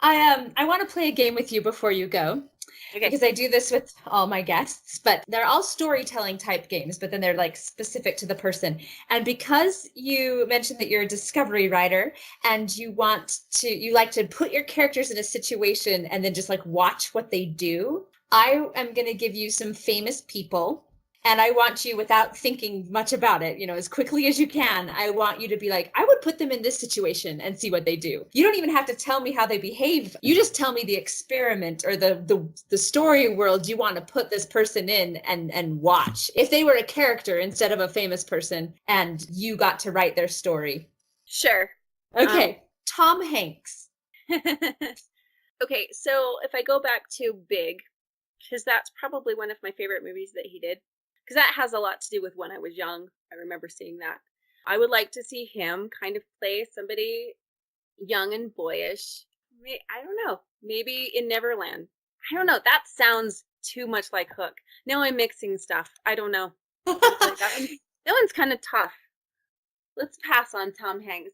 I want to play a game with you before you go Okay. because I do this with all my guests, but they're all storytelling type games, but then they're like specific to the person. And because you mentioned that you're a discovery writer and you like to put your characters in a situation and then just like watch what they do, I am going to give you some famous people. And I want you, without thinking much about it, as quickly as you can, I want you to be like, I would put them in this situation and see what they do. You don't even have to tell me how they behave. You just tell me the experiment or the story world you want to put this person in and watch. If they were a character instead of a famous person and you got to write their story. Sure. Um, Okay, Tom Hanks. okay, so if I go back to Big, because that's probably one of my favorite movies that he did, because that has a lot to do with when I was young. I remember seeing that. I would like to see him kind of play somebody young and boyish. I don't know. Maybe in Neverland. I don't know. That sounds too much like Hook. Now I'm mixing stuff. I don't know. I feel like that one's kind of tough. Let's pass on Tom Hanks.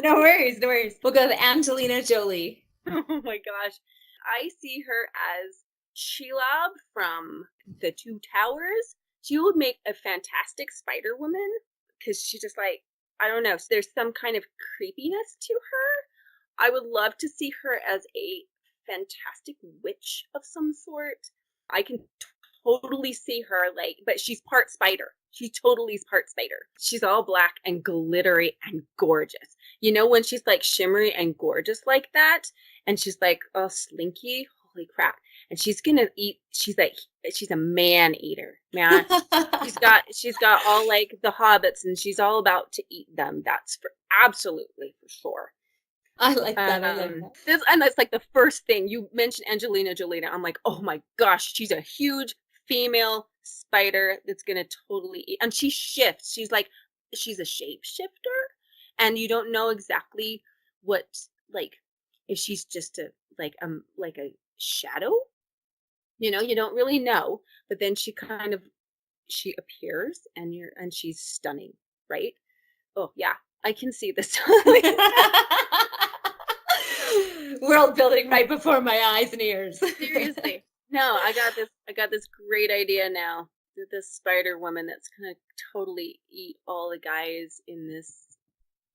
No worries, no worries. We'll go to Angelina Jolie. Oh my gosh. I see her as Sheila from The Two Towers. She would make a fantastic Spider Woman because she just like, I don't know, there's some kind of creepiness to her. I would love to see her as a fantastic witch of some sort. I can totally see her like, but she's part spider. She totally is part spider. She's all black and glittery and gorgeous. You know, when she's like shimmery and gorgeous like that, and she's like, oh, slinky, holy crap. And she's gonna eat, she's a man eater, man. She's got all like the hobbits and she's all about to eat them. That's for absolutely for sure. I like that. I like that. And that's like the first thing you mentioned, Angelina Jolie. I'm like, oh my gosh, she's a huge female spider that's gonna totally eat. And she shifts. She's a shapeshifter, and you don't know exactly what like if she's just like a shadow. You don't really know. But then she appears, and she's stunning, right? Oh yeah, I can see this. World building right before my eyes and ears. Seriously. No, I got this great idea now. This Spider Woman that's gonna totally eat all the guys in this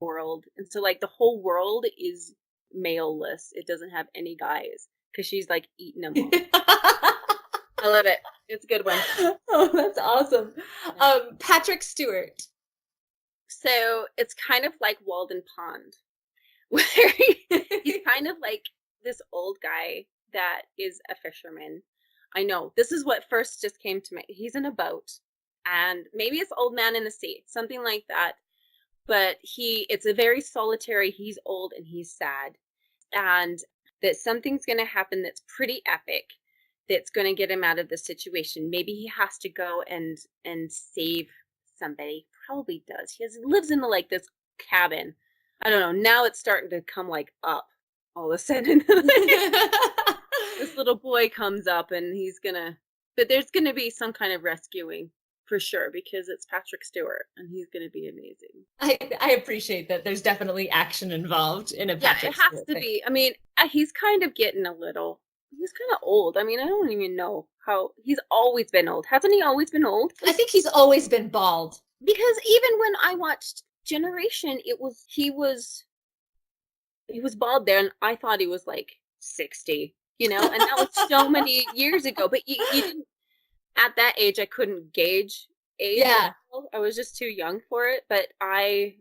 world. And so like the whole world is maleless. It doesn't have any guys. Because she's like eating them all. I love it. It's a good one. Oh, that's awesome. Patrick Stewart. So it's kind of like Walden Pond, where he's kind of like this old guy that is a fisherman. I know this is what first just came to me. He's in a boat, and maybe it's Old Man in the Sea, something like that. But it's a very solitary. He's old and he's sad, and that something's going to happen that's pretty epic. That's going to get him out of the situation. Maybe he has to go and save somebody. Probably does. Lives in like this cabin. I don't know. Now it's starting to come like up all of a sudden. This little boy comes up and but there's gonna be some kind of rescuing for sure because it's Patrick Stewart and he's gonna be amazing. I appreciate that. There's definitely action involved in a Yeah, it Patrick has Stewart to thing. be. I mean, he's kind of getting a little. He's kind of old. I mean, I don't even know how he's always been old. Hasn't he always been old? I think he's always been bald. Because even when I watched Generation, he was bald there, and I thought he was like 60, and that was so many years ago. But you didn't at that age. I couldn't gauge age at Yeah. all. I was just too young for it. But I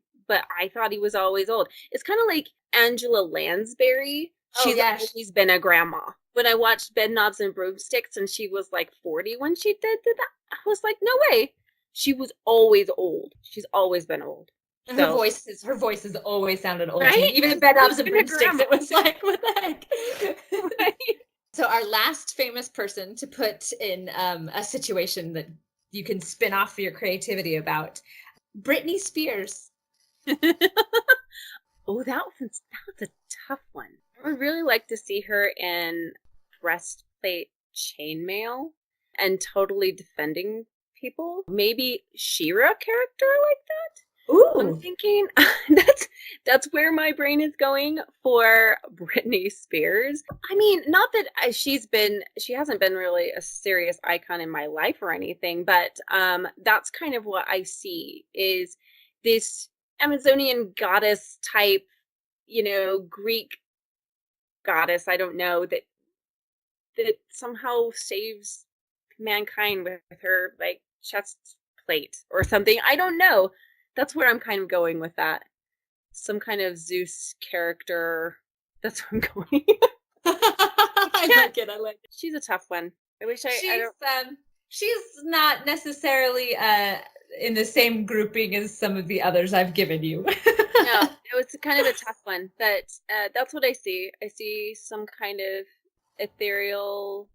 thought he was always old. It's kind of like Angela Lansbury. Oh, She's yeah. always been a grandma. When I watched Bed Knobs and Broomsticks, and she was like 40 when she did that, I was like, no way. She was always old. She's always been old. Her So, voice is her voice has always sounded old to me. right? Even in Bed Knobs and Even a Broomsticks, grandma. it was like, what the heck? Right? So our last famous person to put in a situation that you can spin off for your creativity about, Britney Spears. Oh, that was a tough one. I would really like to see her in breastplate chainmail and totally defending people. Maybe Shira character like that. I'm Ooh. thinking that's where my brain is going for Britney Spears. I mean, not that she hasn't been really a serious icon in my life or anything, but that's kind of what I see is this Amazonian goddess type, Greek goddess, I don't know, that somehow saves mankind with her like chest plate or something. I don't know. That's where I'm kind of going with that. Some kind of Zeus character. That's where I'm going. I Yeah, like it. I like it. she's a tough one. I wish I She's don't. she's not necessarily in the same grouping as some of the others I've given you. No, it was kind of a tough one, but that's what I see. I see some kind of ethereal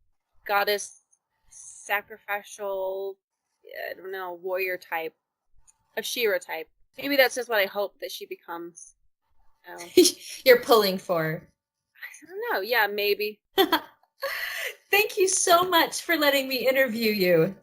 goddess, sacrificial, I don't know, warrior type, a Shira type. Maybe that's just what I hope that she becomes. Oh, You're pulling for. I don't know. Yeah, maybe. Thank you so much for letting me interview you.